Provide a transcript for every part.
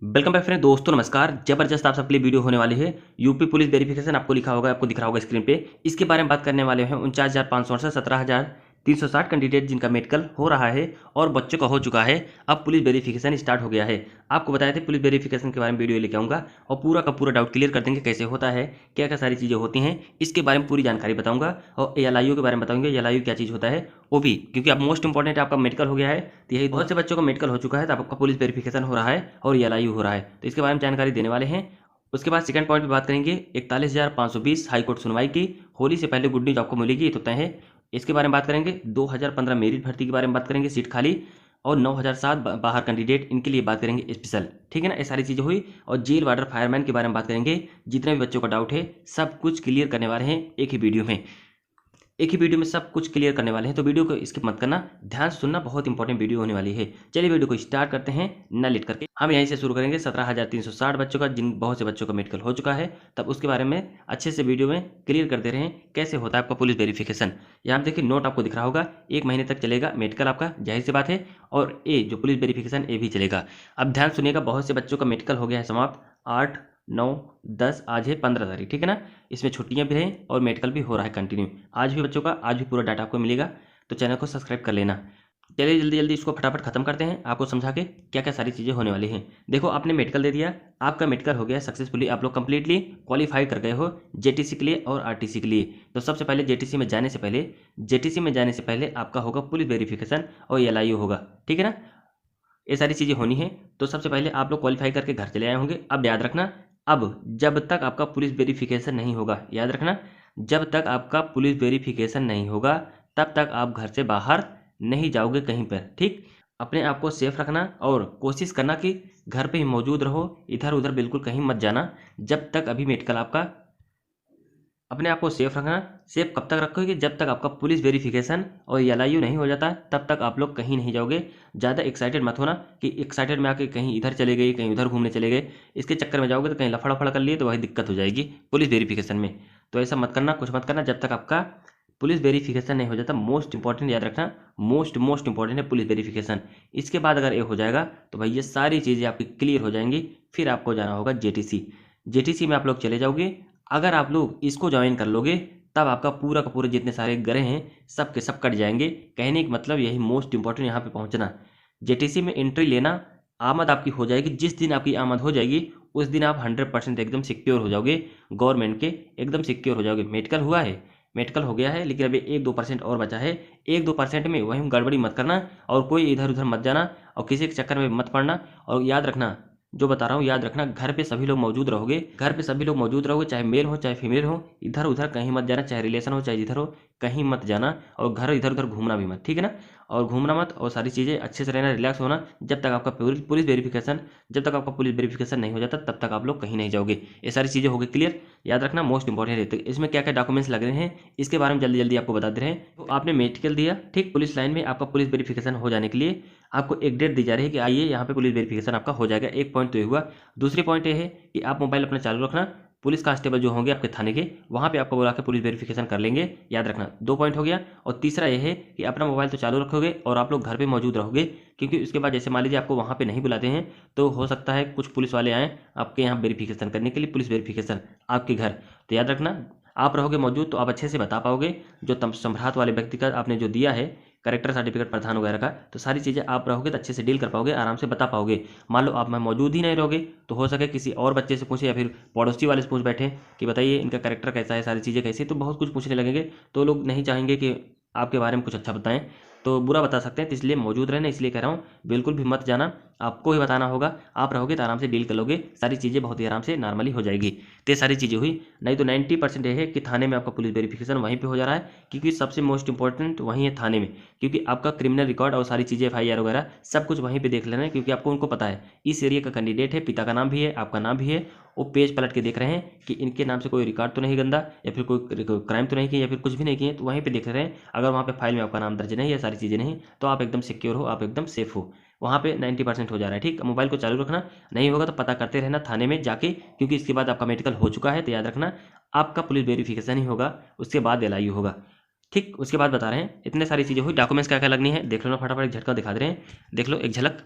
Welcome back friend दोस्तों, नमस्कार। जबरदस्त आप सबके लिए वीडियो होने वाली है। यूपी पुलिस वेरिफिकेशन आपको लिखा होगा, आपको दिख रहा होगा स्क्रीन पे। इसके बारे में बात करने वाले हैं। 49,568 17,360 कैंडिडेट जिनका मेडिकल हो रहा है और बच्चों का हो चुका है। अब पुलिस वेरिफिकेशन स्टार्ट हो गया है। आपको बताए थे पुलिस वेरिफिकेशन के बारे में वीडियो लेके आऊँगा और पूरा का पूरा डाउट क्लियर कर देंगे, कैसे होता है, क्या क्या सारी चीज़ें होती हैं, इसके बारे में पूरी जानकारी बताऊँगा। और एएलआईयू के बारे में बताऊँगा, एएलआईयू क्या चीज़ होता है वो भी, क्योंकि अब मोस्ट इंपॉर्टेंट आपका मेडिकल हो गया है। तो यही बहुत से बच्चों का मेडिकल हो चुका है, तो आपका पुलिस वेरिफिकेशन हो रहा है और एएलआईयू हो रहा है, तो इसके बारे में जानकारी देने वाले हैं। उसके बाद सेकंड पॉइंट पे बात करेंगे 41,520 हाई कोर्ट सुनवाई की। होली से पहले गुड न्यूज आपको मिलेगी, ये तो तय है। इसके बारे में बात करेंगे। 2015 मेरिट भर्ती के बारे में बात करेंगे, सीट खाली। और 9,007 बाहर कैंडिडेट, इनके लिए बात करेंगे स्पेशल, ठीक है ना। ये सारी चीज़ें हुई। और जेल वार्डर फायरमैन के बारे में बात करेंगे। जितने भी बच्चों का डाउट है सब कुछ क्लियर करने वाले हैं एक ही वीडियो में। एक ही वीडियो में सब कुछ क्लियर करने वाले हैं, तो वीडियो को स्किप मत करना, ध्यान से सुनना, बहुत इंपॉर्टेंट वीडियो होने वाली है। चलिए वीडियो को स्टार्ट करते हैं न लेट करके। हम यहीं से शुरू करेंगे 17,360 बच्चों का, जिन बहुत से बच्चों का मेडिकल हो चुका है। तब उसके बारे में अच्छे से वीडियो में क्लियर कर दे रहे हैं कैसे होता है आपका पुलिस वेरिफिकेशन। यहाँ देखिए नोट आपको दिख रहा होगा, 1 महीने तक चलेगा मेडिकल आपका, जाहिर सी बात है। और ये जो पुलिस वेरिफिकेशन ये भी चलेगा। अब ध्यान सुनिएगा, बहुत से बच्चों का मेडिकल हो गया है समाप्त। 8, 9, 10, आज है 15 तारीख, ठीक है ना। इसमें छुट्टियां भी हैं और मेडिकल भी हो रहा है कंटिन्यू। आज भी बच्चों का, आज भी पूरा डाटा आपको मिलेगा, तो चैनल को सब्सक्राइब कर लेना। चलिए जल्दी जल्दी इसको फटाफट खत्म करते हैं, आपको समझा के क्या क्या सारी चीज़ें होने वाली हैं। देखो, आपने मेडिकल दे दिया, आपका मेडिकल हो गया सक्सेसफुली, आप लोग कंप्लीटली क्वालिफाई कर गए हो जेटीसी के लिए और आरटीसी के लिए। तो सबसे पहले जेटीसी में जाने से पहले आपका होगा पुलिस वेरिफिकेशन और एएलआईयू होगा, ठीक है ना। ये सारी चीज़ें होनी है। तो सबसे पहले आप लोग क्वालिफाई करके घर चले आए होंगे। अब याद रखना, अब जब तक आपका पुलिस वेरिफिकेशन नहीं होगा, याद रखना, जब तक आपका पुलिस वेरिफिकेशन नहीं होगा तब तक आप घर से बाहर नहीं जाओगे कहीं पर, ठीक। अपने आप को सेफ रखना और कोशिश करना कि घर पे ही मौजूद रहो, इधर उधर बिल्कुल कहीं मत जाना जब तक अभी मेडिकल आपका। अपने आप को सेफ रखना। सेफ कब तक रखोगे? जब तक आपका पुलिस वेरिफिकेशन और एएलआईयू नहीं हो जाता, तब तक आप लोग कहीं नहीं जाओगे। ज़्यादा एक्साइटेड मत होना कि एक्साइटेड में आके कहीं इधर चले गए, कहीं उधर घूमने चले गए। इसके चक्कर में जाओगे तो कहीं लफड़ा फड़ा कर लिए तो वही दिक्कत हो जाएगी पुलिस वेरिफिकेशन में। तो ऐसा मत करना, कुछ मत करना जब तक आपका पुलिस वेरिफिकेशन नहीं हो जाता। मोस्ट इंपॉर्टेंट याद रखना, मोस्ट इंपॉर्टेंट है पुलिस वेरिफिकेशन। इसके बाद अगर ये हो जाएगा तो भाई ये सारी चीज़ें आपकी क्लियर हो जाएंगी। फिर आपको जाना होगा जेटीसी। जेटीसी में आप लोग चले जाओगे। अगर आप लोग इसको ज्वाइन कर लोगे तब आपका पूरा का पूरा जितने सारे ग्रह हैं सब के सब कट जाएंगे। कहने का मतलब यही मोस्ट इंपॉर्टेंट यहाँ पे पहुँचना। जेटीसी में एंट्री लेना, आमद आपकी हो जाएगी। जिस दिन आपकी आमद हो जाएगी उस दिन आप 100% एकदम सिक्योर हो जाओगे, गवर्नमेंट के एकदम सिक्योर हो जाओगे। मेडिकल हुआ है, मेडिकल हो गया है, लेकिन अभी 1-2% और बचा है। 1-2% में वहीं गड़बड़ी मत करना और कोई इधर उधर मत जाना और किसी के चक्कर में मत पड़ना। और याद रखना, जो बता रहा हूँ याद रखना, घर पे सभी लोग मौजूद रहोगे, घर पे सभी लोग मौजूद रहोगे, चाहे मेल हो चाहे फीमेल हो। इधर उधर कहीं मत जाना, चाहे रिलेशन हो चाहे जिधर हो, कहीं मत जाना। और घर इधर उधर घूमना भी मत, ठीक है ना। और घूमना मत, और सारी चीज़ें अच्छे से रहना, रिलैक्स होना। जब तक आपका पुलिस वेरिफिकेशन नहीं हो जाता तब तक आप लोग कहीं नहीं जाओगे। ये सारी चीज़ें हो गई क्लियर, याद रखना, मोस्ट इंपॉर्टेंट रहते। इसमें क्या क्या डॉक्यूमेंट्स लग रहे हैं इसके बारे में जल्दी जल्दी आपको बता दे रहे हैं। तो आपने मेडिकल दिया, ठीक। पुलिस लाइन में आपका पुलिस वेरिफिकेशन हो जाने के लिए आपको एक डेट दी जा रही है कि आइए यहाँ पे पुलिस वेरिफिकेशन आपका हो जाएगा। एक पॉइंट तो ये हुआ। दूसरी पॉइंट ये है कि आप मोबाइल अपना चालू रखना। पुलिस कांस्टेबल जो होंगे आपके थाने के, वहाँ पे आपको बुला के पुलिस वेरिफिकेशन कर लेंगे, याद रखना। 2 पॉइंट हो गया। और तीसरा ये है कि अपना मोबाइल तो चालू रखोगे और आप लोग घर पे मौजूद रहोगे, क्योंकि उसके बाद जैसे मान लीजिए आपको वहाँ पे नहीं बुलाते हैं तो हो सकता है कुछ पुलिस वाले आएँ आपके यहाँ वेरिफिकेशन करने के लिए, पुलिस वेरिफिकेशन आपके घर। तो याद रखना, आप रहोगे मौजूद तो आप अच्छे से बता पाओगे। जो सम्राट वाले व्यक्ति का आपने जो दिया है करेक्टर सर्टिफिकेट प्रधान वगैरह का, तो सारी चीज़ें आप रहोगे तो अच्छे से डील कर पाओगे, आराम से बता पाओगे। मान लो आप में मौजूद ही नहीं रहोगे तो हो सके किसी और बच्चे से पूछे या फिर पड़ोसी वाले से पूछ बैठे कि बताइए इनका करेक्टर कैसा है, सारी चीज़ें कैसी, तो बहुत कुछ पूछने लगेंगे। तो लोग नहीं चाहेंगे कि आपके बारे में कुछ अच्छा बताएं, तो बुरा बता सकते हैं। तो इसलिए मौजूद रहना, इसलिए कह रहा हूँ बिल्कुल भी मत जाना, आपको ही बताना होगा। आप रहोगे तो आराम से डील कर लोगे, सारी चीज़ें बहुत ही आराम से नॉर्मली हो जाएगी। तो ये सारी चीज़ें हुई। नहीं तो 90% ये है कि थाने में आपका पुलिस वेरिफिकेशन वहीं पे हो जा रहा है, क्योंकि सबसे मोस्ट इंपॉर्टेंट वहीं है थाने में। क्योंकि आपका क्रिमिनल रिकॉर्ड और सारी चीज़ें FIR वगैरह सब कुछ वहीं पे देख लेना है, क्योंकि आपको उनको पता है इस एरिया का कैंडिडेट है, पिता का नाम भी है, आपका नाम भी है। वो पेज पलट के देख रहे हैं कि इनके नाम से कोई रिकॉर्ड तो नहीं गंदा, या फिर कोई क्राइम तो नहीं किया, या फिर कुछ भी नहीं किए, तो वहीं पे देख रहे हैं। अगर वहाँ पे फाइल में आपका नाम दर्ज नहीं है, सारी चीज़ें नहीं, तो आप एकदम सिक्योर हो, आप एकदम सेफ हो। वहाँ पे 90% हो जा रहा है, ठीक। मोबाइल को चालू रखना, नहीं होगा तो पता करते रहना थाने में जाके, क्योंकि इसके बाद आपका मेडिकल हो चुका है। तो याद रखना, आपका पुलिस वेरिफिकेशन ही होगा, उसके बाद एएलआईयू होगा, ठीक। उसके बाद बता रहे हैं इतने सारी चीज़ें हुई। डॉक्यूमेंट्स क्या क्या लगनी है देख लो ना, फटाफट एक झटका दिखा दे रहे हैं, देख लो एक झलक।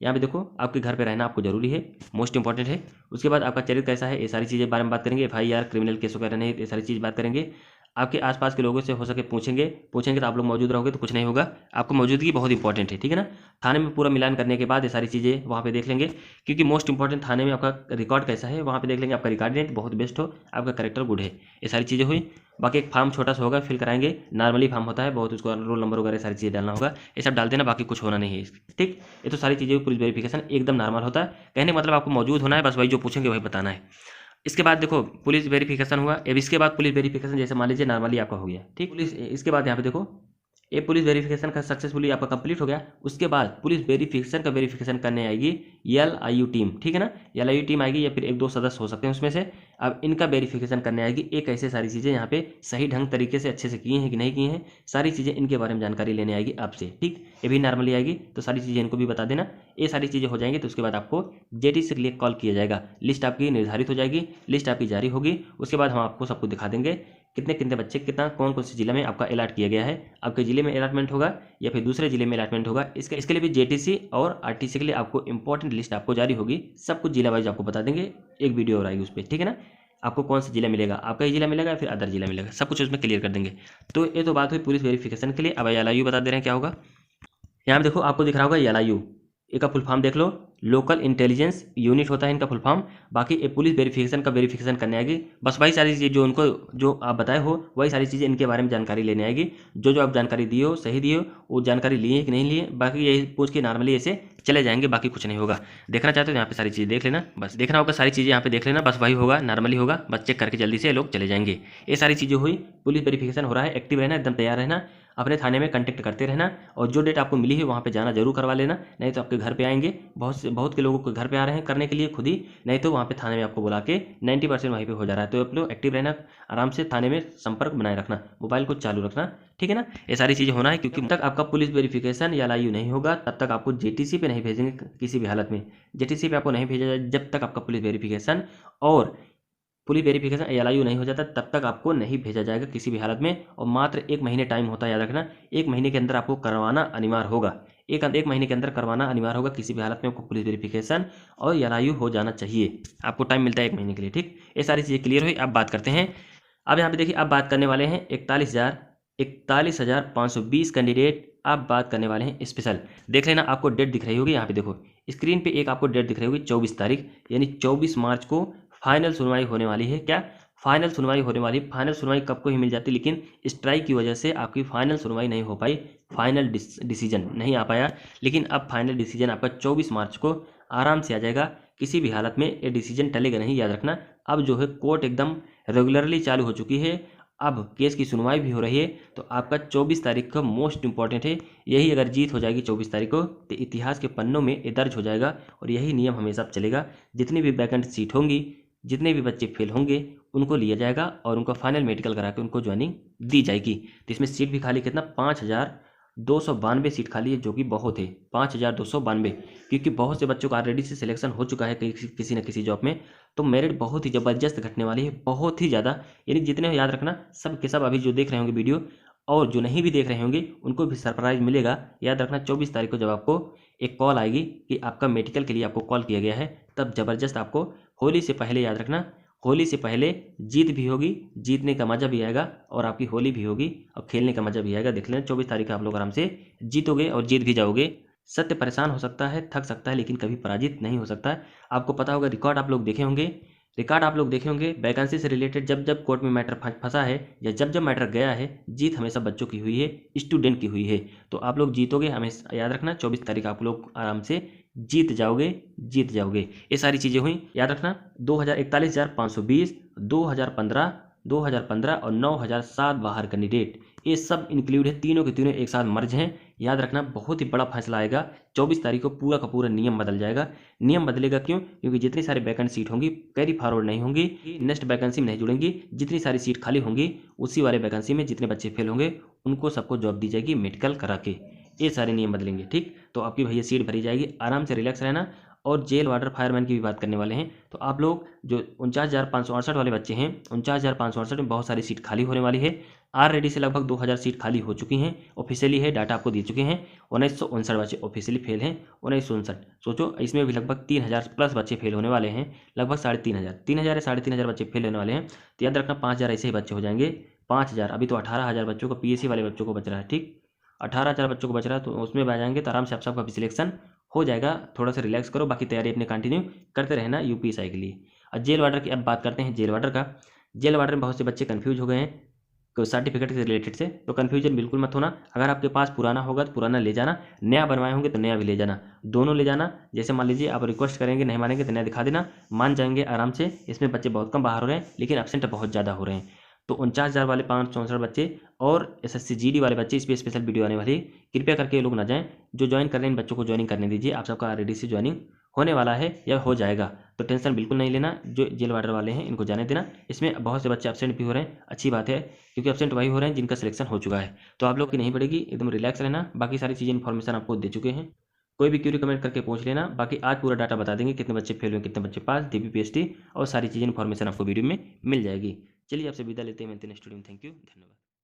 यहाँ पे देखो आपके घर पे रहना आपको जरूरी है, मोस्ट इंपॉर्टेंट है। उसके बाद आपका चरित्र कैसा है, ये सारी चीज़ें बारे में बात करेंगे। FIR, क्रिमिनल केस वगैरह नहीं, ये सारी चीज़ बात करेंगे। आपके आसपास के लोगों से हो सके पूछेंगे तो आप लोग मौजूद रहोगे तो कुछ नहीं होगा, आपको मौजूदगी बहुत इंपॉर्टेंट है, ठीक है ना। थाने में पूरा मिलान करने के बाद ये सारी चीज़ें वहाँ पे देख लेंगे, क्योंकि मोस्ट इंपॉर्टेंट थाने में आपका रिकॉर्ड कैसा है वहाँ पे देख लेंगे। आपका रिकॉर्ड नहीं बहुत बेस्ट हो, आपका करेक्टर गुड है, ये सारी चीज़ें हुई। बाकी एक फॉर्म छोटा सा होगा, फिल कराएंगे, नॉर्मली फॉर्म होता है बहुत, उसको रोल नंबर वगैरह सारी चीज़ें डालना होगा, ये सब डाल देना, बाकी कुछ होना नहीं है, ठीक। ये तो सारी चीज़ें पुलिस वेरिफिकेशन एकदम नॉर्मल होता है, कहने का मतलब आपको मौजूद होना है, बस वही जो पूछेंगे वही बताना है। इसके बाद देखो पुलिस वेरिफिकेशन हुआ, अब इसके बाद पुलिस वेरिफिकेशन जैसे मान लीजिए नॉर्मली आपका हो गया, ठीक। पुलिस इसके बाद यहाँ पे देखो ये पुलिस वेरिफिकेशन का सक्सेसफुली आपका कंप्लीट हो गया। उसके बाद पुलिस वेरिफिकेशन का वेरिफिकेशन करने आएगी LIU टीम, ठीक है ना। LIU टीम आएगी या फिर 1-2 सदस्य हो सकते हैं उसमें से। अब इनका वेरिफिकेशन करने आएगी, एक ऐसे सारी चीज़ें यहाँ पे सही ढंग तरीके से अच्छे से की हैं कि नहीं की हैं, सारी चीज़ें इनके बारे में जानकारी लेने आएगी आपसे, ठीक। ये भी नॉर्मली आएगी तो सारी चीज़ें इनको भी बता देना। ये सारी चीज़ें हो जाएंगी तो उसके बाद आपको JT से लिए कॉल किया जाएगा, लिस्ट आपकी निर्धारित हो जाएगी, लिस्ट आपकी जारी होगी। उसके बाद हम आपको सबको दिखा देंगे कितने कितने बच्चे कितना कौन कौन से जिले में आपका अलॉट किया गया है, आपके जिले में अलॉटमेंट होगा या फिर दूसरे जिले में अलॉटमेंट होगा। इसके लिए भी JTC और RTC के लिए आपको इंपॉर्टेंट लिस्ट आपको जारी होगी, सब कुछ जिला वाइज आपको बता देंगे, एक वीडियो और आएगी उस पर, ठीक है ना। आपको कौन सा जिला मिलेगा, आपका ही जिला मिलेगा या फिर अदर जिला मिलेगा, सब कुछ उसमें क्लियर कर देंगे। तो ये तो बात हुई पुलिस वेरिफिकेशन के लिए। अब LIU बता दे रहे हैं क्या होगा। यहाँ पे देखो आपको दिख रहा होगा LIU, इसका फुल फॉर्म देख लो, लोकल इंटेलिजेंस यूनिट होता है इनका फुल फॉर्म। बाकी ये पुलिस वेरिफिकेशन का वेरिफिकेशन करने आएगी, बस वही सारी चीज़ें जो उनको जो आप बताए हो वही सारी चीज़ें इनके बारे में जानकारी लेने आएगी। जो आप जानकारी दिए हो सही दिए हो, वो जानकारी लिए कि नहीं लिए, बाकी यही पूछ के नॉर्मली ऐसे चले जाएंगे, बाकी कुछ नहीं होगा। देखना चाहते हो यहाँ पे सारी चीज़ें देख लेना, बस देखना होगा सारी चीज़ें यहाँ पे देख लेना, बस वही होगा नॉर्मली होगा, बस चेक करके जल्दी से लोग चले जाएंगे। ये सारी चीज़ें हुई, पुलिस वेरिफिकेशन हो रहा है, एक्टिव रहना, एकदम तैयार रहना, अपने थाने में कांटेक्ट करते रहना, और जो डेट आपको मिली है वहाँ पे जाना जरूर करवा लेना, नहीं तो आपके घर पे आएंगे। बहुत के लोगों को घर पे आ रहे हैं करने के लिए खुद ही, नहीं तो वहाँ पे थाने में आपको बुला के 90% वहीं पे हो जा रहा है। तो आप लोग एक्टिव रहना, आराम से थाने में संपर्क बनाए रखना, मोबाइल को चालू रखना, ठीक है ना। ये सारी चीज़ें होना है, क्योंकि जब तक आपका पुलिस वेरिफिकेशन या LIU नहीं होगा तब तक आपको JTC पे नहीं भेजेंगे किसी भी हालत में। JTC पे आपको नहीं भेजा जाए जब तक आपका पुलिस वेरिफिकेशन और पुलिस वेरिफिकेशन LIU नहीं हो जाता, तब तक आपको नहीं भेजा जाएगा किसी भी हालत में। और मात्र 1 महीने टाइम होता है, याद रखना, 1 महीने के अंदर आपको करवाना अनिवार्य होगा, एक महीने के अंदर करवाना अनिवार्य होगा, किसी भी हालत में आपको पुलिस वेरिफिकेशन और LIU हो जाना चाहिए। आपको टाइम मिलता है 1 महीने के लिए, ठीक। ये सारी चीज़ें क्लियर हुई। अब बात करते हैं, अब यहाँ पे देखिए अब बात करने वाले हैं 41,520 कैंडिडेट। आप बात करने वाले हैं स्पेशल, देख लेना आपको डेट दिख रही होगी, यहाँ पे देखो स्क्रीन पे एक आपको डेट दिख रही होगी 24 तारीख, यानी 24 मार्च को फाइनल सुनवाई होने वाली है। क्या फाइनल सुनवाई होने वाली, फाइनल सुनवाई कब को ही मिल जाती, लेकिन स्ट्राइक की वजह से आपकी फाइनल सुनवाई नहीं हो पाई, फाइनल डिसीजन नहीं आ पाया। लेकिन अब फाइनल डिसीजन आपका 24 मार्च को आराम से आ जाएगा, किसी भी हालत में ये डिसीजन टलेगा नहीं, याद रखना। अब जो है कोर्ट एकदम रेगुलरली चालू हो चुकी है, अब केस की सुनवाई भी हो रही है। तो आपका 24 तारीख का मोस्ट इंपॉर्टेंट है, यही अगर जीत हो जाएगी 24 तारीख को तो इतिहास के पन्नों में ये दर्ज हो जाएगा, और यही नियम हमेशा चलेगा। जितनी भी वैकेंट सीट होंगी, जितने भी बच्चे फेल होंगे उनको लिया जाएगा और उनका फाइनल मेडिकल करा के उनको ज्वाइनिंग दी जाएगी। तो इसमें सीट भी खाली कितना 5292 सीट खाली है, जो कि बहुत है 5292, क्योंकि बहुत से बच्चों का ऑलरेडी से सिलेक्शन हो चुका है किसी न किसी जॉब में। तो मेरिट बहुत ही ज़बरदस्त घटने वाली है, बहुत ही ज़्यादा, यानी जितने याद रखना सब के सब अभी जो देख रहे होंगे वीडियो और जो नहीं भी देख रहे होंगे उनको भी सरप्राइज मिलेगा। याद रखना 24 तारीख को जब आपको एक कॉल आएगी कि आपका मेडिकल के लिए आपको कॉल किया गया है, तब ज़बरदस्त आपको होली से पहले, याद रखना होली से पहले जीत भी होगी, जीतने का मज़ा भी आएगा, और आपकी होली भी होगी और खेलने का मज़ा भी आएगा। देख लेना 24 तारीख को आप लोग आराम से जीतोगे और जीत भी जाओगे। सत्य परेशान हो सकता है, थक सकता है, लेकिन कभी पराजित नहीं हो सकता है। आपको पता होगा, रिकॉर्ड आप लोग देखे होंगे, वैकेंसी से रिलेटेड जब जब कोर्ट में मैटर फंसा है या जब जब मैटर गया है, जीत हमेशा बच्चों की हुई है, स्टूडेंट की हुई है। तो आप लोग जीतोगे, हमेशा याद रखना 24 तारीख आप लोग आराम से जीत जाओगे। ये सारी चीज़ें हुई, याद रखना 41,520, 2015 और 9,007 बाहर कैंडिडेट, ये सब इंक्लूड है, तीनों के तीनों एक साथ मर्ज हैं। याद रखना बहुत ही बड़ा फैसला आएगा 24 तारीख को, पूरा का पूरा नियम बदल जाएगा। नियम बदलेगा क्यों? क्योंकि जितनी सारी वैकेंट सीट होंगी कैरी फॉरवर्ड नहीं होंगी, नेक्स्ट वैकेंसी में नहीं जुड़ेंगी। जितनी सारी सीट खाली होंगी उसी वाले वैकेंसी में जितने बच्चे फेल होंगे उनको सबको जॉब दी जाएगी मेडिकल करा के। ये सारे नियम बदलेंगे, ठीक। तो आपकी भैया सीट भरी जाएगी, आराम से रिलैक्स रहना। और जेल वार्डर फायरमैन की भी बात करने वाले हैं। तो आप लोग जो 49,568 वाले बच्चे हैं, 49,568 में बहुत सारी सीट खाली होने वाली है। ऑलरेडी से लगभग 2000 सीट खाली हो चुकी हैं, ऑफिशियली है, डाटा आपको दे चुके हैं। 1959 बच्चे ऑफिशियली फेल हैं, 1959। सोचो इसमें भी लगभग 3000 प्लस बच्चे फेल होने वाले हैं, लगभग 3500, 3000 या 3500 बच्चे फेल होने वाले हैं। तो याद रखना 5000 ऐसे ही बच्चे हो जाएंगे, 5000। अभी तो 18000 बच्चों को पीएससी वाले बच्चों को बच रहा है, ठीक 18000 बच्चों को बच रहा है, तो उसमें आ जाएंगे तो आराम से आप सबका भी सिलेक्शन हो जाएगा। थोड़ा सा रिलैक्स करो, बाकी तैयारी अपने कंटिन्यू करते रहना यूपीएससी के लिए। और जेल वार्डर की अब बात करते हैं, जेल वार्डर का। जेल वार्डर में बहुत से बच्चे कंफ्यूज हो गए हैं तो सर्टिफिकेट से रिलेटेड से, तो कन्फ्यूजन बिल्कुल मत होना। अगर आपके पास पुराना होगा तो पुराना ले जाना, नया बनवाए होंगे तो नया भी ले जाना, दोनों ले जाना। जैसे मान लीजिए आप रिक्वेस्ट करेंगे, नहीं मानेंगे तो नया दिखा देना, मान जाएंगे आराम से। इसमें बच्चे बहुत कम बाहर हो रहे हैं, लेकिन एब्सेंट बहुत ज़्यादा हो रहे हैं। तो 49,000 वाले 564 बच्चे और SSC GD वाले बच्चे, इस पर स्पेशल वीडियो आने वाली है, कृपया करके ये लोग ना जाएं। जो ज्वाइन कर रहे हैं इन बच्चों को ज्वाइनिंग करने दीजिए, आप सबका ऑलरेडी से ज्वाइनिंग होने वाला है या हो जाएगा, तो टेंशन बिल्कुल नहीं लेना। जो जेल वार्डर वाले हैं इनको जाने देना। इसमें बहुत से बच्चे एब्सेंट भी हो रहे हैं, अच्छी बात है, क्योंकि एब्सेंट वही हो रहे हैं जिनका सिलेक्शन हो चुका है। तो आप लोग की नहीं पड़ेगी, एकदम रिलैक्स रहना। बाकी सारी चीज़ें इन्फॉर्मेशन आपको दे चुके हैं, कोई भी क्यूरी कमेंट करके पूछ लेना। बाकी आज पूरा डाटा बता देंगे, कितने बच्चे फेल हुए, कितने बच्चे पास, DPPST और सारी चीज़ें इन्फॉर्मेशन आपको वीडियो में मिल जाएगी। चलिए आपसे विदा लेते हैं, मिलते हैं नेक्स्ट वीडियो में। थैंक यू, धन्यवाद।